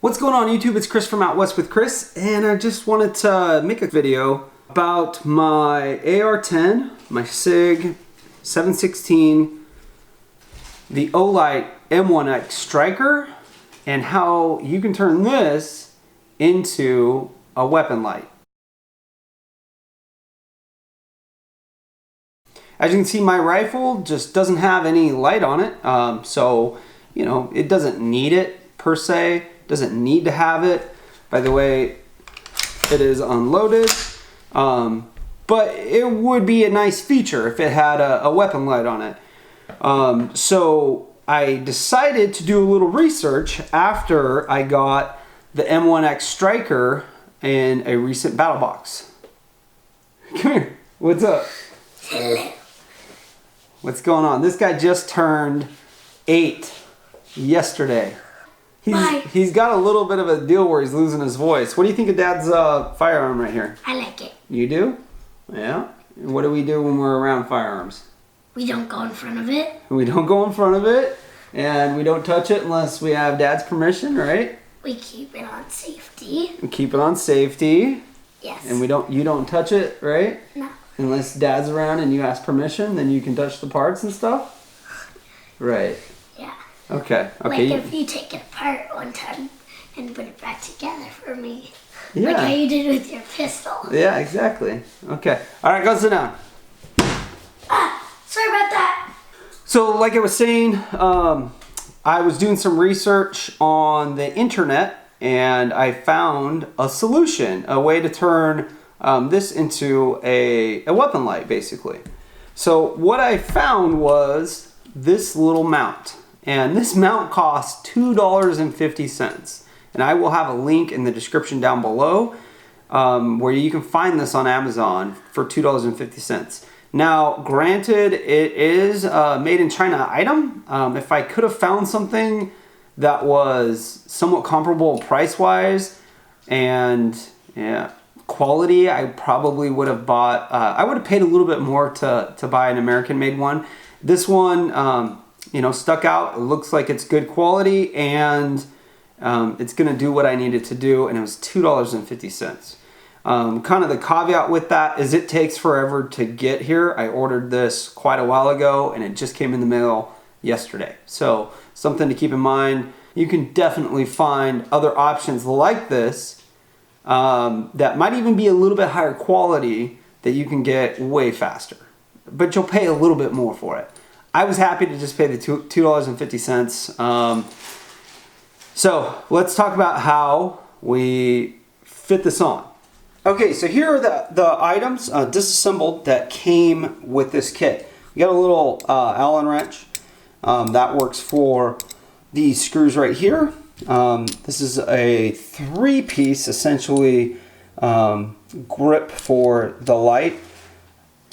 What's going on YouTube? It's Chris from Out West with Chris, and I just wanted to make a video about my AR10, my SIG 716, the Olight M1X striker, and how you can turn this into a weapon light. As you can see, my rifle just doesn't have any light on it, so you know, it doesn't need it per se. Doesn't need to have it. By the way, it is unloaded, but it would be a nice feature if it had a weapon light on it. So I decided to do a little research after I got the M1X striker in a recent battle box. Come here. What's up? Hello. What's going on? This guy just turned 8 yesterday. He's got a little bit of a deal where he's losing his voice. What do you think of Dad's firearm right here? I like it. You do? Yeah. And what do we do when we're around firearms? We don't go in front of it. We don't go in front of it, and we don't touch it unless we have Dad's permission, right? We keep it on safety. We keep it on safety. Yes. And you don't touch it, right? No. Unless Dad's around and you ask permission, then you can touch the parts and stuff? Right. Yeah. Okay. Like if you take it apart one time and put it back together for me. Yeah. Like how you did with your pistol. Yeah, exactly. Okay. All right, go sit down. Sorry about that. So like I was saying, I was doing some research on the internet and I found a solution, a way to turn this into a weapon light, basically. So what I found was this little mount. And this mount costs $2.50. And I will have a link in the description down below where you can find this on Amazon for $2.50. Now, granted, it is a made in China item. If I could have found something that was somewhat comparable price-wise and quality, I probably would have bought, I would have paid a little bit more to buy an American-made one. This one, you know, stuck out. It looks like it's good quality and it's gonna do what I need it to do, and it was $2.50. Kind of the caveat with that is it takes forever to get here. I ordered this quite a while ago and it just came in the mail yesterday. So something to keep in mind. You can definitely find other options like this that might even be a little bit higher quality that you can get way faster, but you'll pay a little bit more for it. I was happy to just pay the $2.50. So let's talk about how we fit this on. Okay, so here are the items disassembled that came with this kit. You got a little Allen wrench that works for these screws right here. This is a 3-piece essentially grip for the light,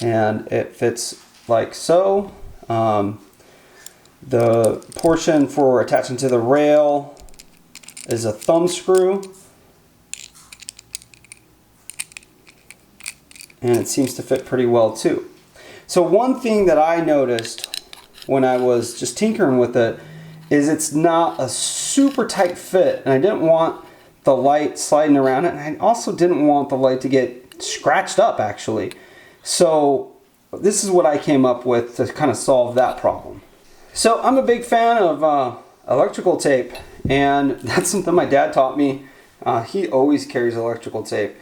and it fits like so. The portion for attaching to the rail is a thumb screw, and it seems to fit pretty well too. So one thing that I noticed when I was just tinkering with it is it's not a super tight fit, and I didn't want the light sliding around it, and I also didn't want the light to get scratched up actually. So this is what I came up with to kind of solve that problem. So I'm a big fan of electrical tape, and that's something my dad taught me. He always carries electrical tape,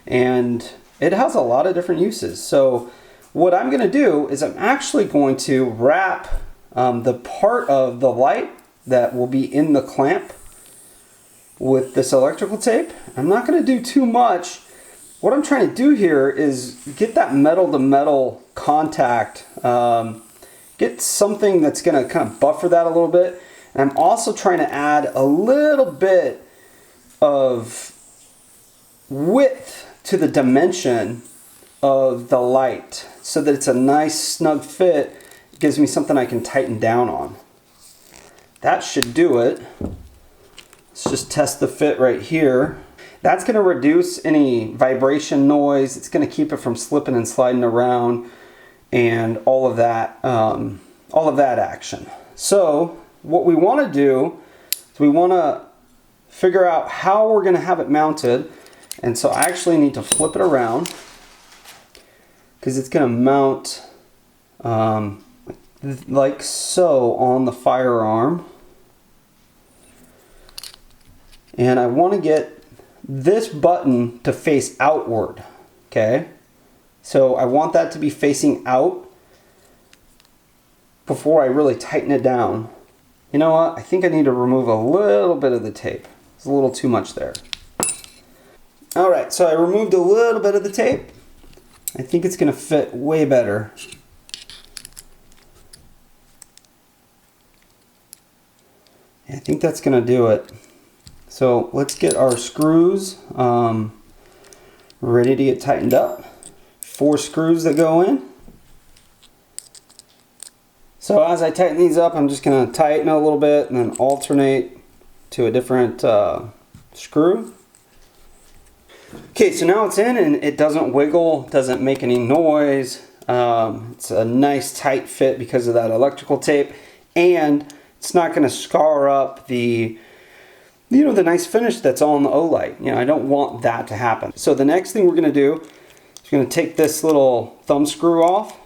and it has a lot of different uses. So what I'm going to do is I'm actually going to wrap the part of the light that will be in the clamp with this electrical tape. I'm not going to do too much. What I'm trying to do here is get that metal to metal contact, get something that's going to kind of buffer that a little bit. And I'm also trying to add a little bit of width to the dimension of the light so that it's a nice snug fit. It gives me something I can tighten down on. That should do it. Let's just test the fit right here. That's going to reduce any vibration noise. It's going to keep it from slipping and sliding around and all of that action. So what we want to do is we want to figure out how we're going to have it mounted. And so I actually need to flip it around because it's going to mount like so on the firearm. And I want to get this button to face outward, okay? So I want that to be facing out before I really tighten it down. You know what? I think I need to remove a little bit of the tape. It's a little too much there. All right, so I removed a little bit of the tape. I think it's gonna fit way better. I think that's gonna do it. So let's get our screws ready to get tightened up. 4 screws that go in. So as I tighten these up, I'm just gonna tighten a little bit and then alternate to a different screw. Okay, so now it's in and it doesn't wiggle, doesn't make any noise. It's a nice tight fit because of that electrical tape, and it's not going to scar up the the nice finish that's on the Olight. I don't want that to happen. So the next thing we're going to do is we're going to take this little thumb screw off,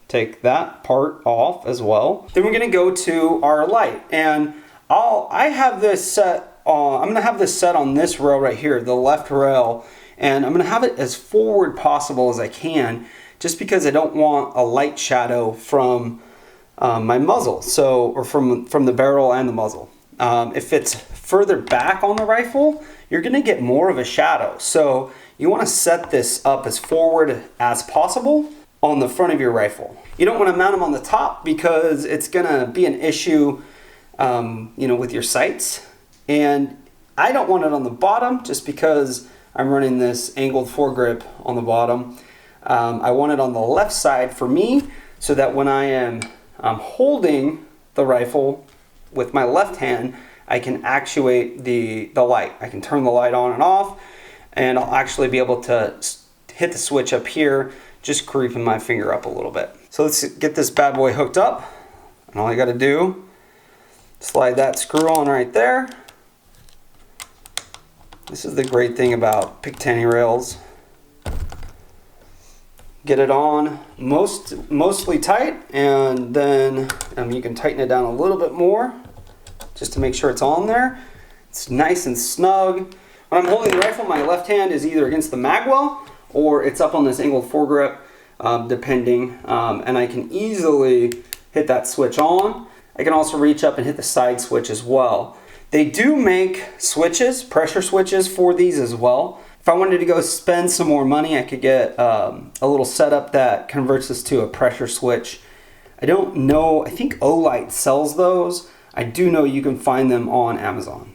take that part off as well. Then we're going to go to our light, and I have this set. I'm going to have this set on this rail right here, the left rail, and I'm going to have it as forward possible as I can, just because I don't want a light shadow from my muzzle, or from the barrel and the muzzle. If it's further back on the rifle, you're going to get more of a shadow. So you want to set this up as forward as possible on the front of your rifle. You don't want to mount them on the top because it's going to be an issue, with your sights. And I don't want it on the bottom just because I'm running this angled foregrip on the bottom. I want it on the left side for me so that when I am holding the rifle with my left hand, I can actuate the light. I can turn the light on and off, and I'll actually be able to hit the switch up here, just creeping my finger up a little bit. So let's get this bad boy hooked up, and all I got to do, slide that screw on right there. This is the great thing about Picatinny rails. Get it on mostly tight, and then you can tighten it down a little bit more just to make sure it's on there. It's nice and snug. When I'm holding the rifle, my left hand is either against the magwell or it's up on this angled foregrip, depending, and I can easily hit that switch on. I can also reach up and hit the side switch as well. They do make switches, pressure switches for these as well. If I wanted to go spend some more money, I could get a little setup that converts this to a pressure switch. I don't know, I think Olight sells those. I do know you can find them on Amazon.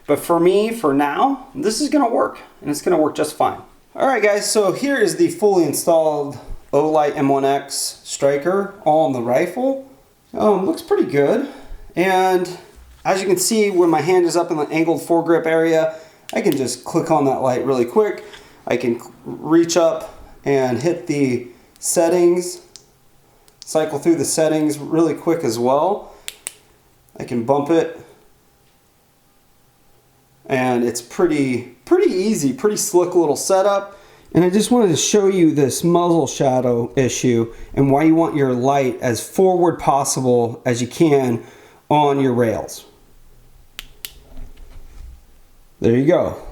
But for me, for now, this is gonna work, and it's gonna work just fine. All right guys, so here is the fully installed Olight M1X striker on the rifle. Looks pretty good. And as you can see, when my hand is up in the angled foregrip area, I can just click on that light really quick. I can reach up and hit the settings, cycle through the settings really quick as well. I can bump it, and it's pretty easy, pretty slick little setup. And I just wanted to show you this muzzle shadow issue and why you want your light as forward possible as you can on your rails. There you go.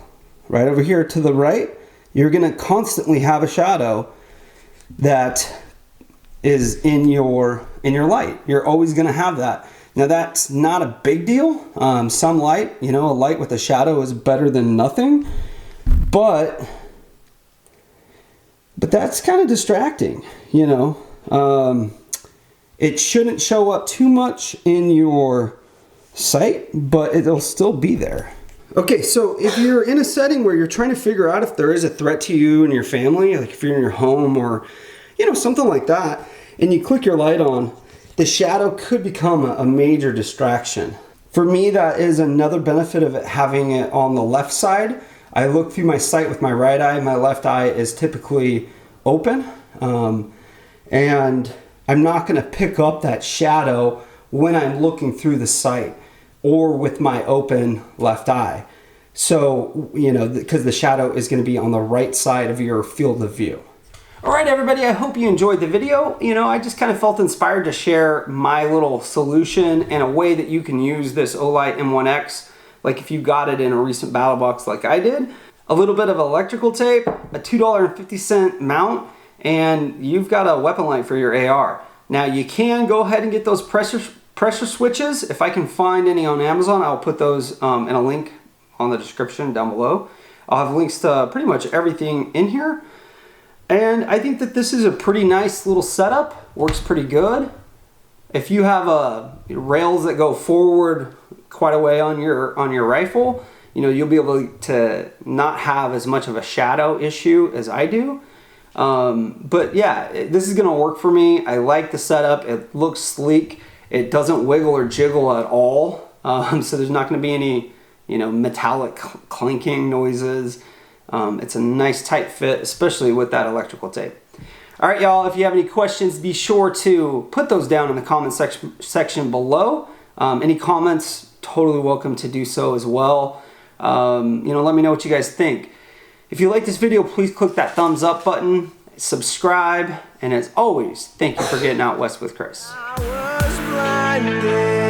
Right over here to the right, you're going to constantly have a shadow that is in your light. You're always going to have that. Now that's not a big deal. Some light, a light with a shadow is better than nothing, but that's kind of distracting, It shouldn't show up too much in your sight, but it'll still be there. Okay, so if you're in a setting where you're trying to figure out if there is a threat to you and your family, like if you're in your home or, something like that, and you click your light on, the shadow could become a major distraction. For me, that is another benefit of having it on the left side. I look through my sight with my right eye. My left eye is typically open, and I'm not going to pick up that shadow when I'm looking through the sight or with my open left eye. So, you know, because the shadow is going to be on the right side of your field of view. All right, everybody, I hope you enjoyed the video. You know, I just kind of felt inspired to share my little solution and a way that you can use this Olight M1X, like if you got it in a recent battle box like I did. A little bit of electrical tape, a $2.50 mount, and you've got a weapon light for your AR. Now, you can go ahead and get those pressure switches. If I can find any on Amazon, I'll put those in a link on the description down below. I'll have links to pretty much everything in here. And I think that this is a pretty nice little setup, works pretty good. If you have rails that go forward quite a way on your rifle, you know, you'll be able to not have as much of a shadow issue as I do. But yeah, this is gonna work for me. I like the setup, it looks sleek. It doesn't wiggle or jiggle at all. So there's not gonna be any, you know, metallic clinking noises. It's a nice tight fit, especially with that electrical tape. All right, y'all, if you have any questions, be sure to put those down in the comment section below. Any comments, totally welcome to do so as well. You know, let me know what you guys think. If you like this video, please click that thumbs up button, subscribe, and as always, thank you for getting out west with Chris. I was blinded.